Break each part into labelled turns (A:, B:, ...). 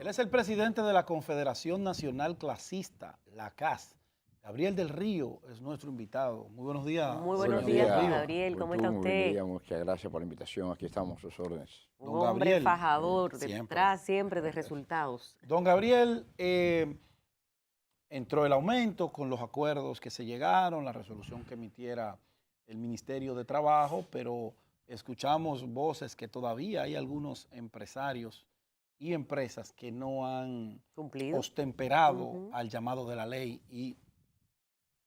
A: es el presidente de la Confederación Nacional Clasista, la CAS. Gabriel del Río es nuestro invitado. Muy buenos días.
B: Muy buenos
A: señor
B: días,
A: del
B: don
A: Río.
B: Gabriel. ¿Cómo está usted?
C: Muchas gracias por la invitación. Aquí estamos a sus órdenes.
B: Un
A: Don
B: hombre
A: Gabriel,
B: fajador,
A: siempre.
B: detrás siempre de resultados.
A: Don Gabriel, entró el aumento con los acuerdos que se llegaron, la resolución que emitiera el Ministerio de Trabajo, pero escuchamos voces que todavía hay algunos empresarios y empresas que no han
B: Cumplido.
A: postemperado al llamado de la ley y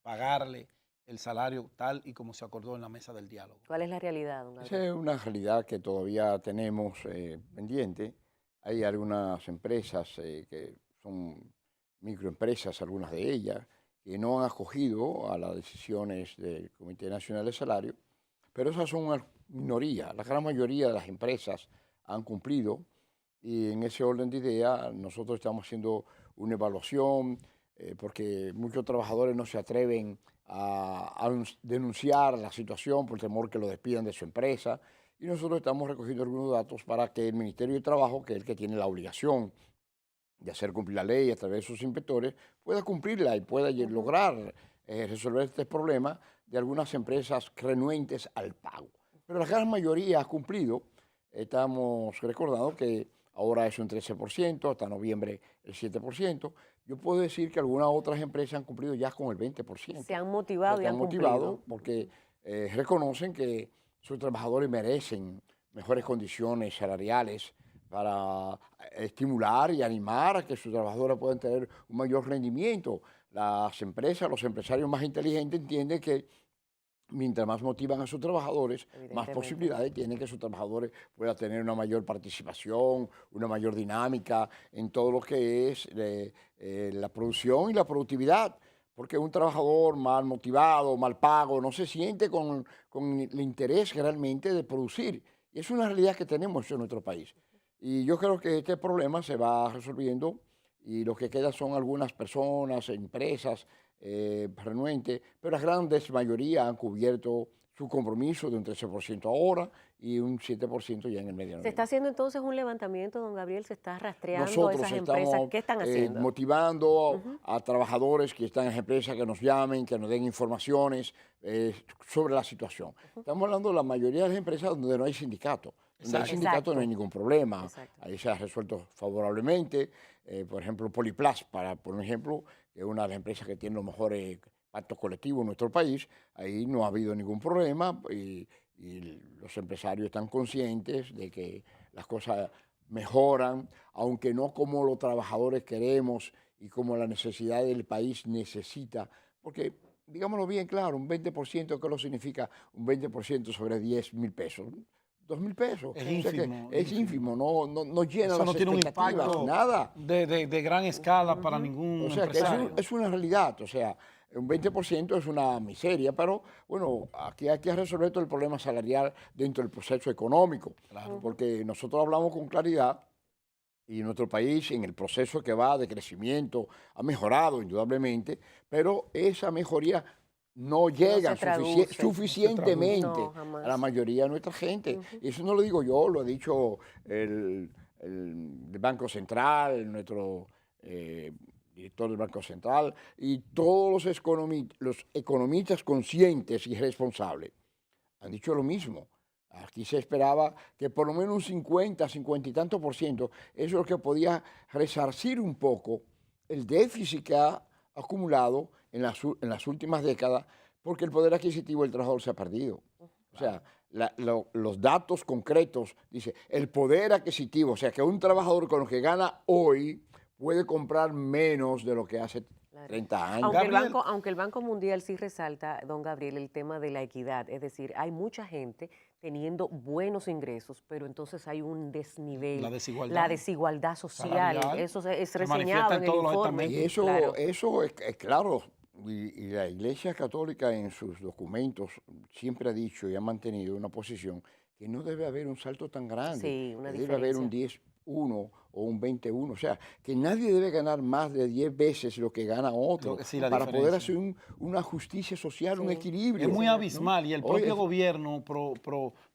A: pagarle el salario tal y como se acordó en la mesa del diálogo.
B: ¿Cuál es la realidad, don
C: Esa
B: Gabriel?
C: es una realidad que todavía tenemos pendiente. Hay algunas empresas que son microempresas, algunas de ellas, que no han acogido a las decisiones del Comité Nacional de Salario, pero esas son una minoría. La gran mayoría de las empresas han cumplido y en ese orden de ideas nosotros estamos haciendo una evaluación porque muchos trabajadores no se atreven a denunciar la situación por temor que lo despidan de su empresa y nosotros estamos recogiendo algunos datos para que el Ministerio de Trabajo, que es el que tiene la obligación de hacer cumplir la ley a través de sus inspectores, pueda cumplirla y pueda lograr resolver este problema de algunas empresas renuentes al pago. Pero la gran mayoría ha cumplido. Estamos recordando que ahora es un 13%, hasta noviembre el 7%. Yo puedo decir que algunas otras empresas han cumplido ya con el 20%.
B: Se han motivado y han
C: motivado
B: cumplido.
C: porque reconocen que sus trabajadores merecen mejores condiciones salariales para estimular y animar a que sus trabajadores puedan tener un mayor rendimiento. Las empresas, los empresarios más inteligentes entienden que mientras más motivan a sus trabajadores, más posibilidades tienen que sus trabajadores puedan tener una mayor participación, una mayor dinámica en todo lo que es la producción y la productividad. Porque un trabajador mal motivado, mal pago, no se siente con el interés realmente de producir. Y es una realidad que tenemos en nuestro país. Y yo creo que este problema se va resolviendo y lo que queda son algunas personas, empresas renuentes, pero la gran mayoría han cubierto su compromiso de un 13% ahora y un 7% ya en el medio.
B: ¿Se está haciendo entonces un levantamiento, don Gabriel? ¿Se está rastreando
C: Nosotros
B: a esas empresas? ¿Qué están haciendo?
C: Motivando a trabajadores que están en las empresas que nos llamen, que nos den informaciones sobre la situación. Estamos hablando de la mayoría de las empresas donde no hay sindicato. Donde hay sindicato no hay ningún problema. Ahí se ha resuelto favorablemente. Por ejemplo, Poliplas, para por ejemplo, que es una de las empresas que tiene los mejores pactos colectivos en nuestro país, ahí no ha habido ningún problema y los empresarios están conscientes de que las cosas mejoran, aunque no como los trabajadores queremos y como la necesidad del país necesita, porque digámoslo bien claro, un 20%, ¿qué lo significa? Un 20% sobre 10.000 pesos. 2.000 pesos.
A: Es ínfimo.
C: Es ínfimo, no llena
A: Eso
C: las
A: no tiene un
C: expectativas,
A: impacto
C: nada.
A: de gran escala para ningún
C: O sea, que
A: empresario.
C: es una realidad. O sea, un 20% es una miseria, pero bueno, aquí hay que resolver todo el problema salarial dentro del proceso económico.
A: Claro.
C: Porque nosotros hablamos con claridad y nuestro país en el proceso que va de crecimiento ha mejorado indudablemente, pero esa mejoría no llega suficientemente a la mayoría de nuestra gente. Y eso no lo digo yo, lo ha dicho el Banco Central, nuestro director del Banco Central y todos los economistas conscientes y responsables han dicho lo mismo. Aquí se esperaba que por lo menos un 50 y tanto por ciento, eso es lo que podía resarcir un poco el déficit que ha acumulado en las últimas décadas, porque el poder adquisitivo del trabajador se ha perdido. O sea, los datos concretos, dice, el poder adquisitivo, o sea, que un trabajador con lo que gana hoy puede comprar menos de lo que hace 30 años.
B: Aunque el Banco Mundial sí resalta, don Gabriel, el tema de la equidad, es decir, hay mucha gente teniendo buenos ingresos, pero entonces hay un desnivel, la desigualdad social,
A: salarial,
B: eso es reseñado en el informe.
C: Y eso es claro, y la Iglesia Católica en sus documentos siempre ha dicho y ha mantenido una posición que no debe haber un salto tan grande,
B: sí, una
C: debe haber un 10-1 o un 20-1, o sea, que nadie debe ganar más de 10 veces lo que gana otro para poder hacer una justicia social, un equilibrio.
A: Es muy abismal y el propio gobierno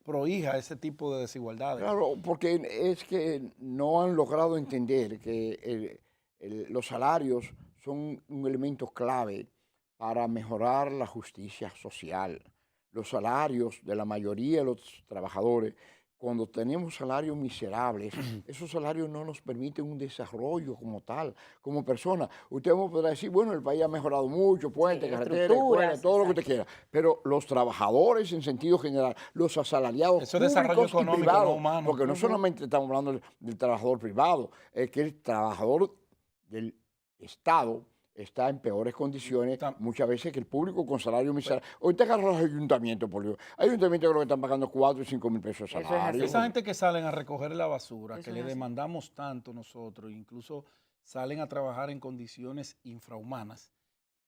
A: prohija ese tipo de desigualdades.
C: Claro, porque es que no han logrado entender que los salarios son un elemento clave para mejorar la justicia social. Los salarios de la mayoría de los trabajadores, cuando tenemos salarios miserables, esos salarios no nos permiten un desarrollo como tal, como persona. Usted me podrá decir, bueno, el país ha mejorado mucho, puentes, carreteras, escuelas, todo lo que usted quiera, pero los trabajadores en sentido general, los asalariados
A: eso es desarrollo económico,
C: privados,
A: no humano.
C: porque no solamente estamos hablando del trabajador privado, es que el trabajador del Estado está en peores condiciones muchas veces que el público con salario miserable. Ahorita agarran los ayuntamientos, por Dios. Hay ayuntamientos que están pagando 4 y 5 mil pesos de salario.
A: Esa gente que salen a recoger la basura, que le demandamos tanto nosotros, incluso salen a trabajar en condiciones infrahumanas,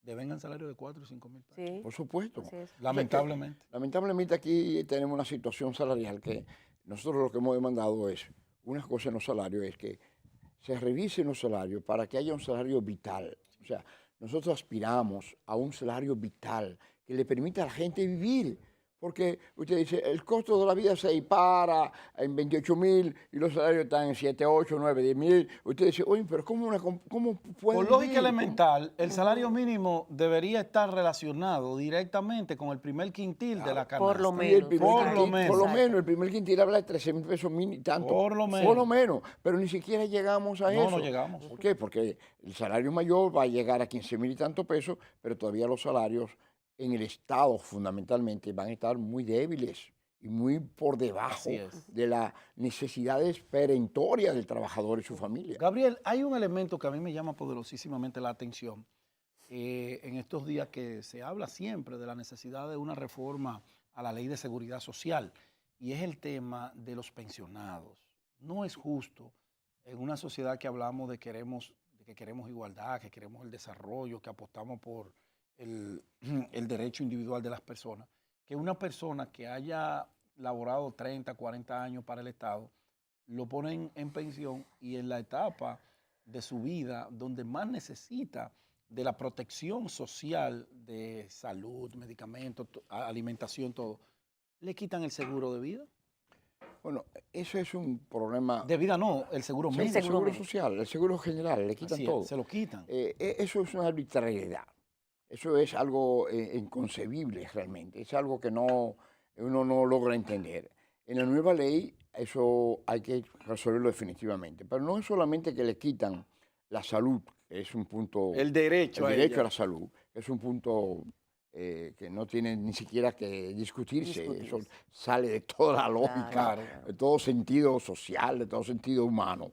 A: devengan salario de 4 y 5 mil pesos.
B: Sí.
C: Por supuesto.
A: Lamentablemente.
C: Lamentablemente aquí tenemos una situación salarial que nosotros lo que hemos demandado es, una cosa en los salarios es que se revisen los salarios para que haya un salario vital. O sea, nosotros aspiramos a un salario vital que le permita a la gente vivir. Porque usted dice, el costo de la vida se dispara en 28.000 y los salarios están en 7, 8, 9, 10.000. Usted dice, oye, pero ¿cómo puede
A: Por
C: vivir?
A: lógica elemental, el salario mínimo debería estar relacionado directamente con el primer quintil de la canasta.
B: Por lo menos.
C: Por lo menos, el primer quintil habla de 13 mil pesos mínimo, tanto.
A: Por lo menos.
C: Por lo menos, pero ni siquiera llegamos a eso.
A: No llegamos.
C: ¿Por qué? Porque el salario mayor va a llegar a 15.000 y tantos pesos, pero todavía los salarios en el Estado fundamentalmente van a estar muy débiles y muy por debajo de las necesidades perentorias del trabajador y su familia.
A: Gabriel, hay un elemento que a mí me llama poderosísimamente la atención. En estos días que se habla siempre de la necesidad de una reforma a la ley de seguridad social, y es el tema de los pensionados. No es justo en una sociedad que hablamos de que queremos igualdad, que queremos el desarrollo, que apostamos por el derecho individual de las personas, que una persona que haya laborado 30, 40 años para el Estado, lo ponen en pensión y en la etapa de su vida donde más necesita de la protección social de salud, medicamentos, alimentación, todo, le quitan el seguro de vida.
C: Bueno, eso es un problema.
A: De vida no, el seguro médico.
C: El seguro social, el seguro general, le quitan todo.
A: Se lo quitan.
C: Eso es una arbitrariedad. Eso es algo inconcebible realmente. Es algo que uno no logra entender. En la nueva ley eso hay que resolverlo definitivamente. Pero no es solamente que le quitan la salud, que es un punto.
A: El derecho
C: a la salud, es un punto que no tiene ni siquiera que discutirse. Eso sale de toda la lógica, de todo sentido social, de todo sentido humano.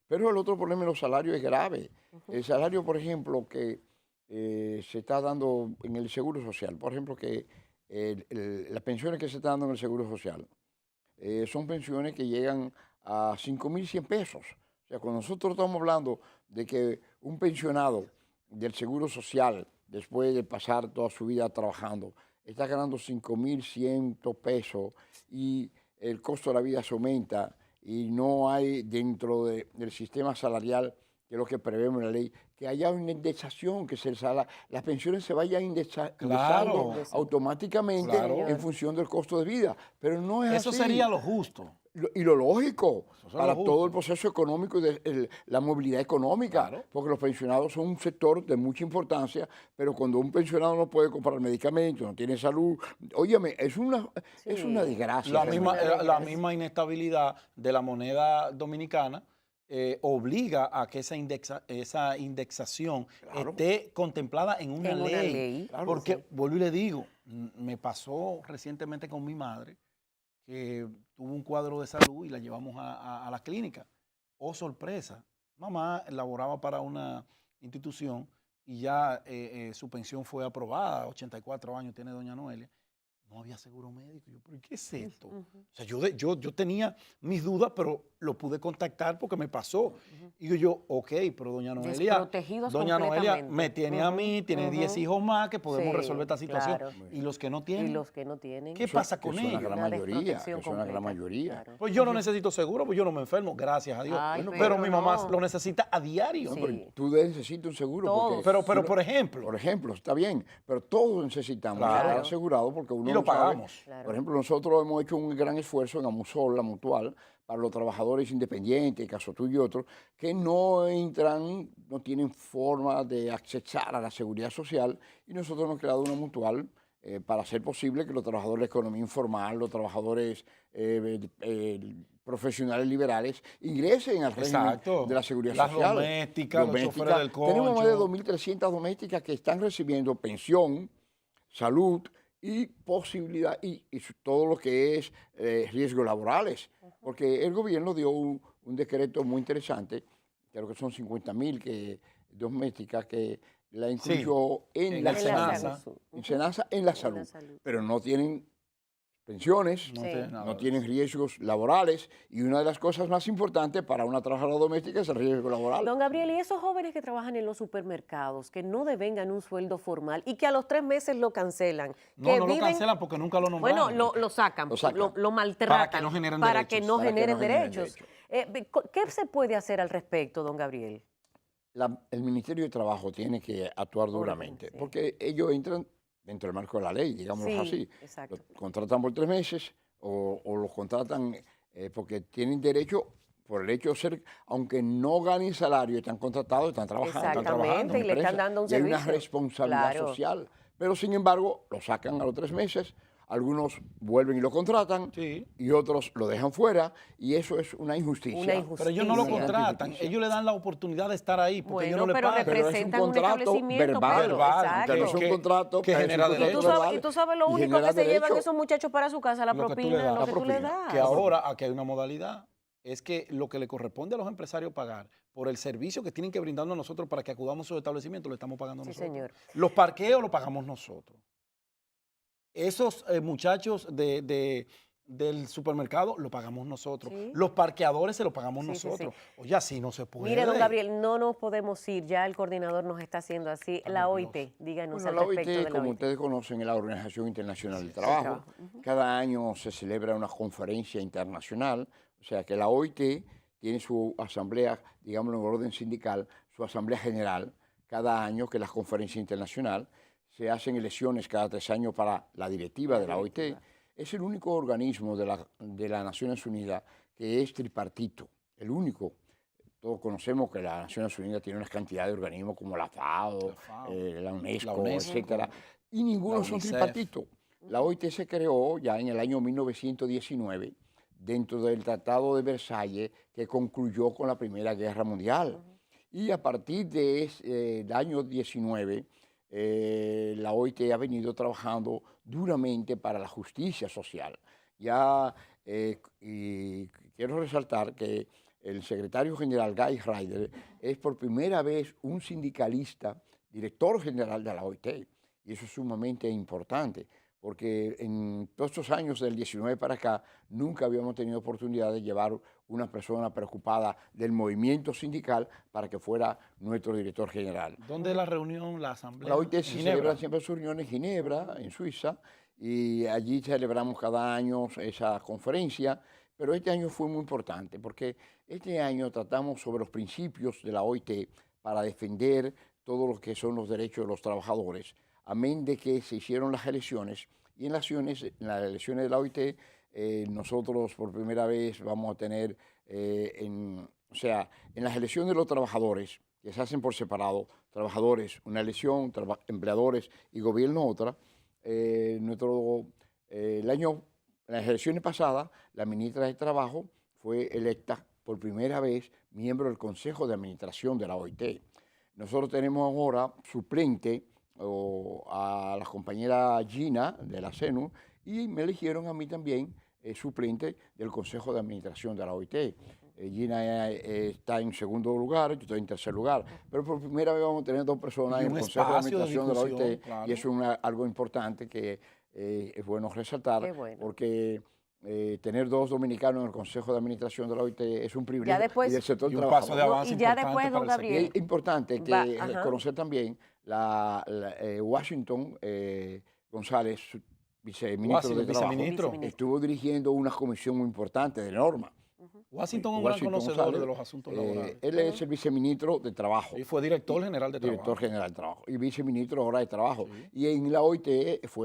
C: Pero el otro problema en los salarios es grave. El salario, por ejemplo, que se está dando en el Seguro Social, por ejemplo, que las pensiones que se están dando en el Seguro Social son pensiones que llegan a 5.100 pesos. O sea, cuando nosotros estamos hablando de que un pensionado del Seguro Social, después de pasar toda su vida trabajando, está ganando 5.100 pesos y el costo de la vida se aumenta y no hay dentro del sistema salarial, que es lo que prevemos en la ley, que haya una indexación, que las pensiones se vayan indexando automáticamente en función del costo de vida. Pero no es así.
A: Eso sería lo justo.
C: Y lo lógico para todo el proceso económico y la movilidad económica, porque los pensionados son un sector de mucha importancia, pero cuando un pensionado no puede comprar medicamentos, no tiene salud, óyeme, es una desgracia.
A: La misma inestabilidad de la moneda dominicana obliga a que esa indexación esté contemplada en una ley. Porque, vuelvo y le digo, me pasó recientemente con mi madre, que tuvo un cuadro de salud y la llevamos a la clínica. Oh, sorpresa, mamá laboraba para una institución y ya su pensión fue aprobada, 84 años tiene doña Noelia. No había seguro médico. Yo, ¿pero qué es esto? O sea, yo tenía mis dudas, pero lo pude contactar porque me pasó. Y digo yo, ok, pero doña Noelia me tiene a mí, tiene 10 hijos más que podemos resolver esta situación. Claro. ¿Y los que no tienen?
B: ¿Y los que no tienen?
A: ¿Qué pasa con ellos?
C: Es una gran mayoría.
B: Claro.
A: Pues yo no necesito seguro, pues yo no me enfermo, gracias a Dios. Pero mi mamá lo necesita a diario.
C: No, pero tú necesitas un seguro.
A: Pero por ejemplo.
C: Por ejemplo, está bien, pero todos necesitamos estar asegurados porque uno
A: lo pagamos.
C: Claro. Por ejemplo, nosotros hemos hecho un gran esfuerzo en Amusol, la Mutual, para los trabajadores independientes, caso tuyo y otros, que no entran, no tienen forma de accesar a la seguridad social, y nosotros hemos creado una Mutual para hacer posible que los trabajadores de economía informal, los trabajadores profesionales liberales ingresen al régimen de la seguridad social.
A: Las domésticas, los choferes del concho.
C: Tenemos más de 2.300 domésticas que están recibiendo pensión, salud y posibilidad, y todo lo que es riesgos laborales. Porque el gobierno dio un decreto muy interesante, creo que son 50.000 domésticas que la incluyó en la SENASA, en la salud, pero no tienen pensiones, no tienen riesgos laborales, y una de las cosas más importantes para una trabajadora doméstica es el riesgo laboral.
B: Don Gabriel, y esos jóvenes que trabajan en los supermercados, que no devengan un sueldo formal y que a los 3 meses lo cancelan.
A: No lo cancelan porque nunca lo nombraron.
B: Bueno, lo sacan, lo maltratan
A: para que no generen
B: derechos. ¿Qué se puede hacer al respecto, don Gabriel?
C: El Ministerio de Trabajo tiene que actuar duramente, porque ellos entran dentro del marco de la ley, digámoslo así. Los contratan por 3 meses o los contratan porque tienen derecho por el hecho de ser, aunque no ganen salario, están contratados, están trabajando.
B: Exactamente, y le están dando un servicio.
C: Hay una responsabilidad social. Pero sin embargo, lo sacan a los 3 meses, algunos vuelven y lo contratan y otros lo dejan fuera, y eso es una injusticia.
A: Pero ellos no lo contratan, ellos le dan la oportunidad de estar ahí porque ellos no le pagan.
B: Pero representan un establecimiento
C: verbal, pero es un contrato
A: que genera derechos.
B: Y tú sabes lo único que se llevan esos muchachos para su casa, la propina, lo que tú le das.
A: Que ahora aquí hay una modalidad, es que lo que le corresponde a los empresarios pagar por el servicio que tienen que brindarnos a nosotros para que acudamos a sus establecimientos, lo estamos pagando nosotros.
B: Señor.
A: Los parqueos lo pagamos nosotros. Esos muchachos del supermercado lo pagamos nosotros. Los parqueadores se lo pagamos nosotros. Oye, así no se puede.
B: Mire, don Gabriel, no nos podemos ir. Ya el coordinador nos está haciendo así. La OIT, díganos al respecto de la OIT.
C: Como ustedes conocen, es la Organización Internacional del Trabajo. Cada año se celebra una conferencia internacional. O sea que la OIT tiene su asamblea, digámoslo en orden sindical, su asamblea general cada año, que es la conferencia internacional. Se hacen elecciones cada 3 años para la directiva de la OIT. Es el único organismo de las Naciones Unidas que es tripartito, el único. Todos conocemos que las Naciones Unidas tiene una cantidad de organismos como la FAO, la UNESCO, etcétera, y ninguno son tripartitos. La OIT se creó ya en el año 1919 dentro del Tratado de Versalles, que concluyó con la Primera Guerra Mundial. Y a partir del año 19, la OIT ha venido trabajando duramente para la justicia social. Y quiero resaltar que el secretario general Guy Ryder es por primera vez un sindicalista, director general de la OIT. Y eso es sumamente importante, porque en todos estos años del 19 para acá nunca habíamos tenido oportunidad de llevar una persona preocupada del movimiento sindical para que fuera nuestro director general.
A: ¿Dónde es la reunión, la asamblea?
C: La OIT se celebra siempre su reunión en Ginebra, en Suiza, y allí celebramos cada año esa conferencia, pero este año fue muy importante porque este año tratamos sobre los principios de la OIT para defender todo lo que son los derechos de los trabajadores, amén de que se hicieron las elecciones, y en las elecciones de la OIT nosotros por primera vez vamos a tener, en las elecciones de los trabajadores, que se hacen por separado, trabajadores una elección, empleadores y gobierno otra, las elecciones pasadas, la ministra de Trabajo fue electa por primera vez miembro del Consejo de Administración de la OIT. Nosotros tenemos ahora suplente a la compañera Gina de la CENU, y me eligieron a mí también suplente del Consejo de Administración de la OIT. Gina está en segundo lugar, yo estoy en tercer lugar, pero por primera vez vamos a tener 2 personas en el Consejo de Administración de la OIT, claro. Y eso es algo importante que es bueno resaltar, porque tener 2 dominicanos en el Consejo de Administración de la OIT es un privilegio
B: y
C: del sector
A: y un paso de avance importante
B: don Gabriel.
C: Es importante conocer también Washington González, viceministro de Trabajo, estuvo dirigiendo una comisión muy importante de norma.
A: Washington es un gran conocedor de los asuntos laborales.
C: Él es el viceministro de Trabajo.
A: Y fue director general de Trabajo.
C: Director general de Trabajo. Y viceministro ahora de Trabajo. Sí. Y en la OIT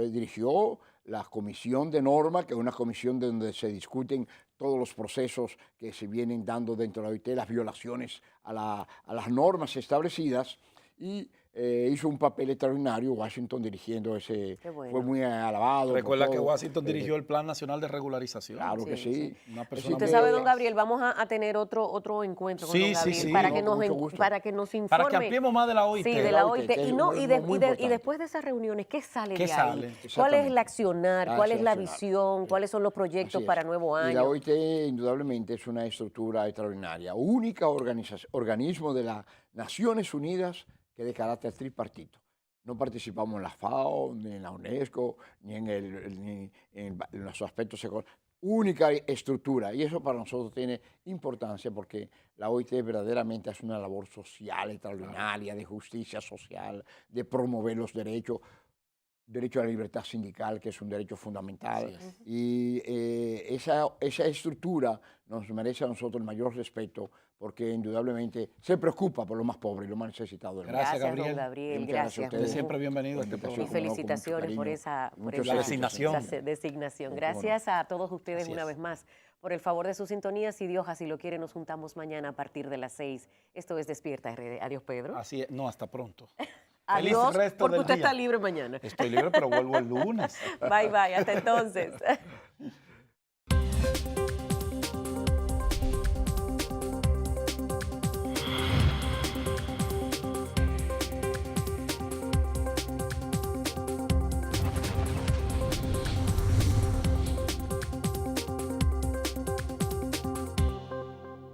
C: dirigió la comisión de norma, que es una comisión donde se discuten todos los procesos que se vienen dando dentro de la OIT, las violaciones a las normas establecidas, y hizo un papel extraordinario. Washington dirigiendo ese,
B: bueno.
C: Fue muy alabado.
A: Recuerda que Washington dirigió el Plan Nacional de Regularización.
C: Claro que sí.
A: Una persona
B: usted sabe, don Gabriel, vamos a tener otro encuentro con don Gabriel para que nos informe.
A: Para que ampliemos más de la OIT.
B: Sí, de la OIT. Y después de esas reuniones, ¿qué sale de ahí? ¿Cuál es el accionar? ¿Cuál es la visión? ¿Cuáles son los proyectos para nuevo año?
C: Y la OIT indudablemente es una estructura extraordinaria, única organismo de las Naciones Unidas que es de carácter tripartito. No participamos en la FAO, ni en la UNESCO, ni en los aspectos económicos. Única estructura, y eso para nosotros tiene importancia porque la OIT verdaderamente hace una labor social extraordinaria, de justicia social, de promover los derechos, derecho a la libertad sindical, que es un derecho fundamental, y esa estructura nos merece a nosotros el mayor respeto, porque indudablemente se preocupa por los más pobres y los más necesitados del mundo.
B: Gracias, Gabriel. Don Gabriel, gracias.
A: Usted siempre bienvenido a este programa.
B: Y felicitaciones por esa designación. Gracias a todos ustedes una vez más por el favor de su sintonía. Si Dios así lo quiere, nos juntamos mañana a partir de las 6. Esto es Despierta RD. Adiós, Pedro.
A: Así es. No, hasta pronto.
B: Adiós, porque usted está libre mañana.
A: Estoy libre, pero vuelvo el lunes.
B: Bye, bye. Hasta entonces.